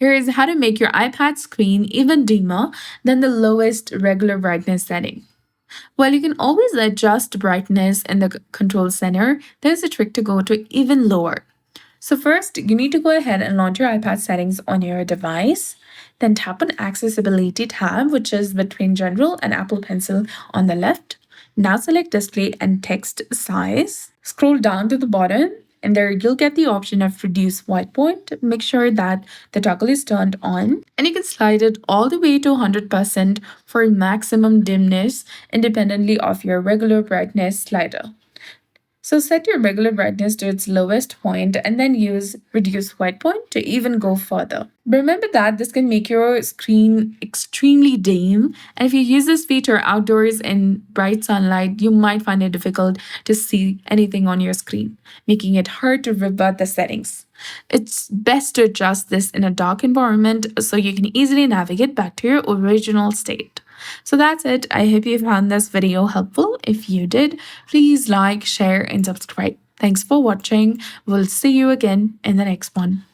Here is how to make your iPad screen even dimmer than the lowest regular brightness setting. While you can always adjust brightness in the control center, there's a trick to go to even lower. So first, you need to go ahead and launch your iPad settings on your device. Then tap on Accessibility tab, which is between General and Apple Pencil on the left. Now select Display and Text Size. Scroll down to the bottom, and there you'll get the option of Reduce White Point. Make sure that the toggle is turned on, and you can slide it all the way to 100% for maximum dimness independently of your regular brightness slider. So set your regular brightness to its lowest point and then use reduce white point to even go further. Remember that this can make your screen extremely dim, and if you use this feature outdoors in bright sunlight, you might find it difficult to see anything on your screen, making it hard to revert the settings. It's best to adjust this in a dark environment so you can easily navigate back to your original state. So that's it. I hope you found this video helpful. If you did, please like, share, and subscribe. Thanks for watching. We'll see you again in the next one.